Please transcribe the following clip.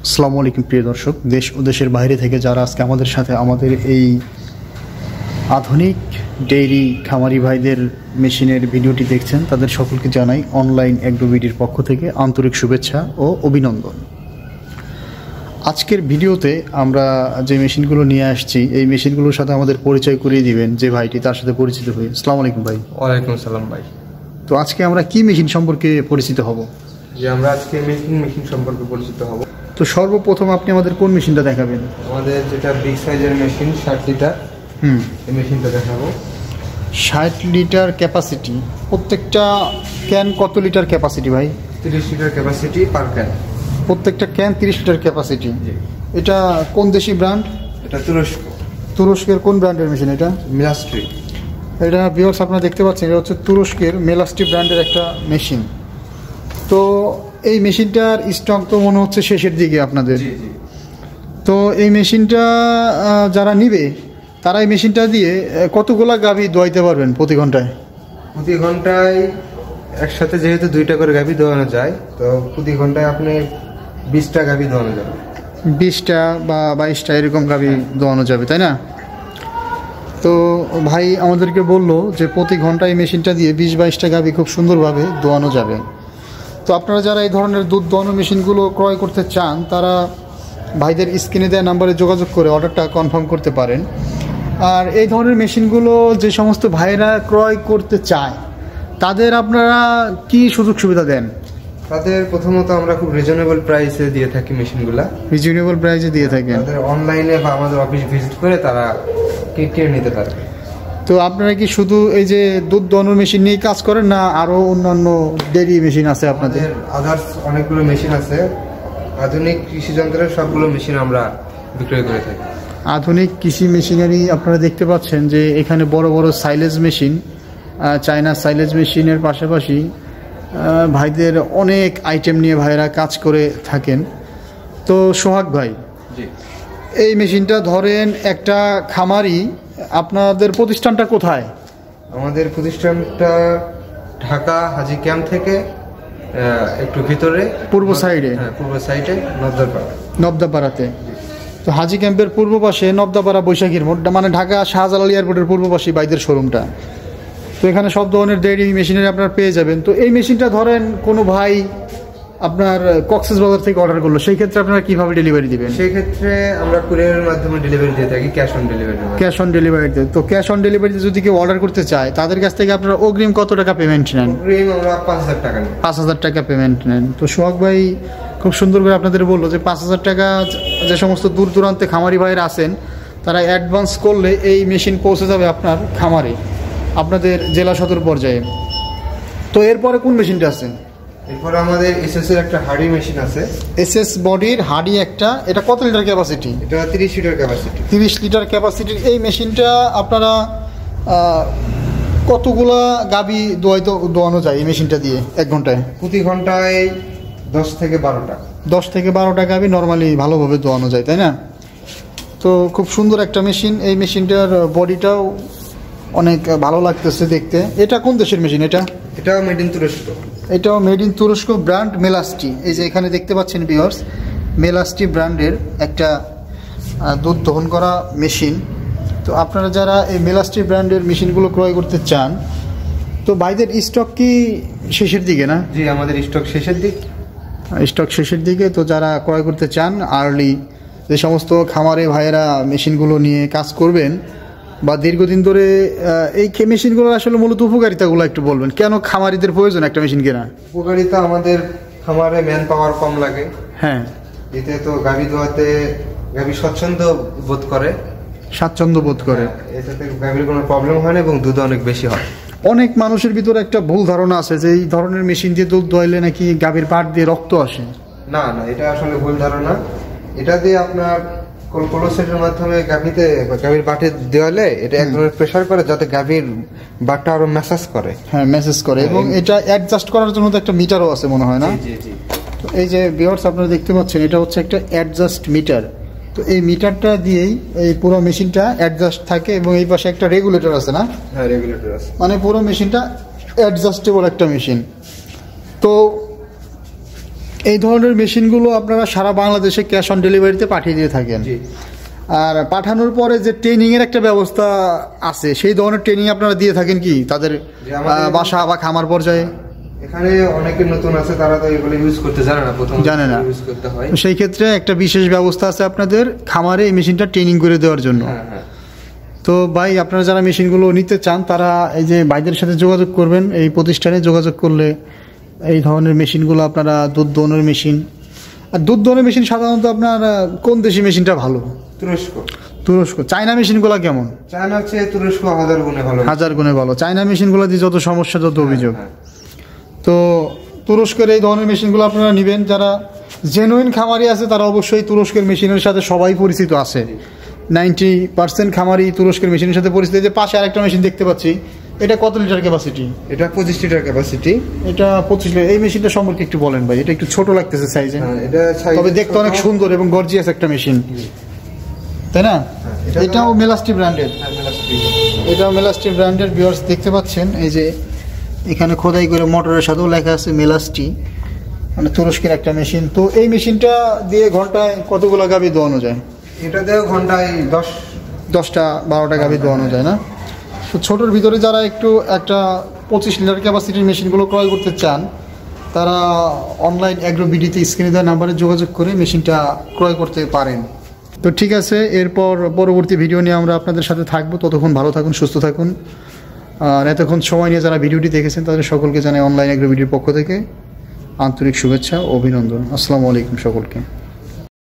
আসসালামু আলাইকুম প্রিয় দর্শক, দেশ ও দেশের বাইরে থেকে যারা আজকে আমাদের সাথে আমাদের এই আধুনিক ডেইরি খামারি ভাইদের মেশিনের ভিডিওটি দেখছেন, তাদের সকলকে জানাই অনলাইন এগ্রোবিডির পক্ষ থেকে আন্তরিক শুভেচ্ছা ও অভিনন্দন। আজকের ভিডিওতে আমরা যে মেশিনগুলো নিয়ে আসছি, এই মেশিনগুলোর সাথে আমাদের পরিচয় করিয়ে দিবেন যে ভাইটি, তার সাথে পরিচিত হই। আসসালামু আলাইকুম ভাই। ওয়ালাইকুম আসসালাম ভাই। তো আজকে আমরা কি মেশিন সম্পর্কে পরিচিত হব? যে আমরা আজকে মেশিন সম্পর্কে পরিচিত হব। তো সর্বপ্রথম আপনি আমাদের কোন মেশিনটা দেখাবেন? আমাদের যেটা বিগ সাইজের মেশিন 60 লিটার, এই মেশিনটা দেখাবো। 60 লিটার ক্যাপাসিটি। প্রত্যেকটা ক্যান কত লিটার ক্যাপাসিটি ভাই? 30 লিটার ক্যাপাসিটি পার ক্যান। প্রত্যেকটা ক্যান 30 লিটার ক্যাপাসিটি। এটা কোন দেশি ব্র্যান্ড? এটা তুরস্ক। তুরস্কের কোন ব্র্যান্ডের মেশিন এটা? মেলাস্ট্রি। এটা ভিউয়ার্স আপনারা দেখতে পাচ্ছেন, এটা হচ্ছে তুরস্কের মেলাস্ট্রি ব্র্যান্ডের একটা মেশিন। তো এই মেশিনটার স্টক তো মনে হচ্ছে শেষের দিকে আপনাদের। তো এই মেশিনটা যারা নিবে তারা এই মেশিনটা দিয়ে কতগুলা গাভী দোয়াইতে পারবেন প্রতি ঘন্টায়? প্রতি ঘন্টায় একসাথে যেহেতু 2টা করে গাভী দোয়ানো যায়, তো প্রতি ঘন্টায় আপনি 20টা গাভী দোয়ানো যাবে। 20টা বা 22টা এরকম গাভী দোয়ানো যাবে, তাই না? তো ভাই আমাদেরকে বললো যে প্রতি ঘন্টায় এই মেশিনটা দিয়ে 20-22টা গাভী খুব সুন্দরভাবে দোয়ানো যাবে। তো আপনারা যারা এই ধরনের দুধ দোয়ানো মেশিনগুলো ক্রয় করতে চান, তারা ভাইদের স্ক্রিনে দেওয়া নাম্বারে যোগাযোগ করে অর্ডারটা কনফার্ম করতে পারেন। আর এই ধরনের মেশিনগুলো যে সমস্ত ভাইরা ক্রয় করতে চায় তাদের আপনারা কি সুযোগ সুবিধা দেন? তাদের প্রথমত আমরা খুব রিজনেবল প্রাইসে দিয়ে থাকি মেশিনগুলা। রিজনেবল প্রাইসে দিয়ে থাকেন? তাদের অনলাইনে বা আমাদের অফিস ভিজিট করে তারা কিনে নিতে পারবে। তো আপনারা কি শুধু এই যে দুধ দোয়ানোর মেশিন নিয়ে কাজ করেন, না আরো অন্যান্য ডেইরি মেশিন আছে আপনাদের? আদার্স অনেকগুলো মেশিন আছে। আধুনিক কৃষি যন্ত্রের সবগুলো মেশিন আমরা বিক্রয় করে থাকি। আধুনিক কৃষি মেশিনারি আপনারা দেখতে পাচ্ছেন যে এখানে বড় বড় সাইলেজ মেশিন, চায়না সাইলেজ মেশিনের পাশাপাশি ভাইদের অনেক আইটেম নিয়ে ভাইরা কাজ করে থাকেন। তো সোহাগ ভাই, এই মেশিনটা ধরেন একটা খামারি, আপনাদের প্রতিষ্ঠানটা কোথায়? আমাদের প্রতিষ্ঠানটা ঢাকা হাজি ক্যাম্প থেকে একটু ভিতরে পূর্ব সাইডে। পূর্ব সাইডে নবদাপাড়াতে। তো হাজি ক্যাম্পের পূর্ব পাশে নবদাপাড়া বৈশাখীর মোড়, মানে ঢাকা শাহজালাল এয়ারপোর্টের পূর্ব পাশে ভাইদের শোরুমটা। তো এখানে সব ধরনের ডেইরি মেশিনারি আপনারা পেয়ে যাবেন। তো এই মেশিনটা ধরেন কোনো ভাই আপনার কক্সবাজার থেকে অর্ডার করলো, সেই ক্ষেত্রে আপনারা কিভাবে ডেলিভারি দিবেন? সেই ক্ষেত্রে আমরা কুরিয়ারের মাধ্যমে ডেলিভারি দিয়ে থাকি, cash on delivery. Cash on ডেলিভারিতে। তো ক্যাশ অন ডেলিভারিতে যদি কেউ অর্ডার করতে চায়, তাদের কাছ থেকে আপনারা অগ্রিম কত টাকা পেমেন্ট নেন? অগ্রিম আমরা 5000 টাকা নেন। 5000 টাকা পেমেন্ট নেন। তো সোহাগ ভাই খুব সুন্দর করে আপনাদের বললো যে 5000 টাকা যে সমস্ত দূর দূরান্তে খামারি ভাইয়েরা আছেন, তারা অ্যাডভান্স করলে এই মেশিন পৌঁছে যাবে আপনার খামারে, আপনাদের জেলা সদর পর্যায়ে। তো এরপরে কোন মেশিনটা আছে? এরপরে আমাদের এসএস এর একটা হার্ডি মেশিন আছে। এসএস বডির হার্ডি একটা। এটা কত লিটার ক্যাপাসিটি? এটা 30 লিটার ক্যাপাসিটি। 30 লিটার ক্যাপাসিটির এই মেশিনটা আপনারা কতগুলা গাভী দোয়ানো যায় এই মেশিনটা দিয়ে এক ঘন্টায়? প্রতি ঘন্টায় 10 থেকে 12টা। 10 থেকে 12টা গাভী নর্মালি ভালোভাবে দোয়ানো যায়, তাই না? তো খুব সুন্দর একটা মেশিন। এই মেশিনটার বডিটাও অনেক ভালো লাগতেছে দেখতে। এটা কোন দেশের মেশিন? এটাও মেড ইন তুরস্ক। এটাও মেড ইন তুরস্ক, ব্র্যান্ড মেলাস্ট্রি। এই যে এখানে দেখতে পাচ্ছেন ভিউয়ার্স, মেলাস্ট্রি ব্র্যান্ডের একটা দুধ দহন করা মেশিন। তো আপনারা যারা এই মেলাস্ট্রি ব্র্যান্ডের মেশিনগুলো ক্রয় করতে চান, তো ভাইদের স্টক কি শেষের দিকে না? জি, আমাদের স্টক শেষের দিকে। তো যারা ক্রয় করতে চান আর্লি, যে সমস্ত খামারে ভাইয়েরা মেশিনগুলো নিয়ে কাজ করবেন বা দীর্ঘদিন ধরে, এই মেশিনগুলোর আসলে মূলত উপকারিতাগুলো একটু বলবেন। কেন খামারিদের প্রয়োজন একটা মেশিন কেনা? উপকারিতা, আমাদের খামারে ম্যান পাওয়ার কম লাগে। হ্যাঁ, এতে তো গাভী দোয়াতে গাভী স্বাচ্ছন্দ্য বোধ করে। এটাতে গাভীর কোনো প্রবলেম হয় না এবং দুধ অনেক বেশি হয়। অনেক মানুষের ভিতরে একটা ভুল ধারণা আছে যে এই ধরনের মেশিন দিয়ে দুধ দোয়াইলে নাকি গাভীর পাট দিয়ে রক্ত আসে। না, এটা আসলে ভুল ধারণা। এটা দিয়ে আপনার কোলোসেটের মাধ্যমে গাভীর বাটে দেওয়ালে এটা এক ধরনের প্রেসার করে, যাতে গাভীর বাটটা আরো ম্যাসাজ করে। হ্যাঁ, ম্যাসাজ করে। এবং এটা অ্যাডজাস্ট করার জন্য তো একটা মিটারও আছে মনে হয় না? জি। তো এই যে ভিউয়ার্স আপনারা দেখতে পাচ্ছেন, এটা হচ্ছে একটা অ্যাডজাস্ট মিটার। তো এই মিটারটা দিয়েই এই পুরো মেশিনটা অ্যাডজাস্ট থাকে এবং এই পাশে একটা রেগুলেটর আছে না? হ্যাঁ, রেগুলেটর আছে। মানে পুরো মেশিনটা অ্যাডজাস্টেবল একটা মেশিন। তো এই ধরনের মেশিনগুলো আপনারা সারা বাংলাদেশে ক্যাশ অন ডেলিভারিতে পাঠিয়ে দিয়ে থাকেন। জি। আর পাঠানোর পরে যে ট্রেনিংয়ের একটা ব্যবস্থা আছে, সেই ধরনের ট্রেনিং আপনারা দিয়ে থাকেন কি তাদের বাসা বা খামার পর্যায়ে? এখানে অনেকে নতুন আছে, তারা তো এগুলো ইউজ করতে জানে না, প্রথম জানে না, ইউজ করতে হয়। তো সেই ক্ষেত্রে একটা বিশেষ ব্যবস্থা আছে আপনাদের খামারে এই মেশিনটা ট্রেনিং করে দেওয়ার জন্য। তো ভাই, আপনারা যারা মেশিনগুলো নিতে চান তারা এই যে ভাইদের সাথে যোগাযোগ করবেন। এই প্রতিষ্ঠানে যোগাযোগ করলে এই ধরনের মেশিনগুলো আপনারা, দুধ দোহনের মেশিন, আর দুধ দোহনের মেশিন সাধারণত আপনার কোন দেশি মেশিনটা ভালো? তুরস্ক। চায়না মেশিনগুলো কেমন? চায়না হচ্ছে তুরস্ক 1000 গুণে ভালো। 1000 গুণে ভালো। চায়না মেশিনগুলো দিয়ে যত সমস্যা, যত অভিযোগ। তো তুরস্কের এই ধরনের মেশিনগুলো আপনারা নেবেন। যারা জেনুইন খামারি আছে তারা অবশ্যই তুরস্কের মেশিনের সাথে সবাই পরিচিত আছে। 90% খামারি তুরস্কের মেশিনের সাথে পরিচিত। যে পাশে আরেকটা মেশিন দেখতে পাচ্ছি, এটা কত লিটার ক্যাপাসিটি? এটা 25 লিটার ক্যাপাসিটি। এটা 25 লিটার। এই মেশিনটা সম্পর্কে একটু বলেন ভাই। এটা একটু ছোট লাগতেছে সাইজে, এটা তবে দেখতে অনেক সুন্দর এবং গর্জিয়াস একটা মেশিন, তাই না? এটাও মেলাস্টি ব্র্যান্ডের। এটাও মেলাস্টি ব্র্যান্ডের। ভিউয়ার্স দেখতে পাচ্ছেন, এই যে এখানে খোদাই করে মোটরের সাথেও লেখা আছে মেলাস্টি, মানে তুরস্কের একটা মেশিন। তো এই মেশিনটা দিয়ে ঘন্টায় কতগুলো গাভী দোয়ানো যায়? এটা দিয়ে ঘন্টায় 10-12টা গাভী দোয়ানো যায় না? তো ছোটোর ভিতরে যারা একটু একটা 25 লিটার ক্যাপাসিটির মেশিনগুলো ক্রয় করতে চান, তারা অনলাইন অ্যাগ্রো বিডিতে স্ক্রিনে দেওয়া নাম্বারে যোগাযোগ করে মেশিনটা ক্রয় করতে পারেন। তো ঠিক আছে, এরপর পরবর্তী ভিডিও নিয়ে আমরা আপনাদের সাথে থাকবো। ততক্ষণ ভালো থাকুন, সুস্থ থাকুন। আর এতক্ষণ সময় নিয়ে যারা ভিডিওটি দেখেছেন তাদের সকলকে জানাই অনলাইন অ্যাগ্রো বিডির পক্ষ থেকে আন্তরিক শুভেচ্ছা ও অভিনন্দন। আসসালামু আলাইকুম সকলকে।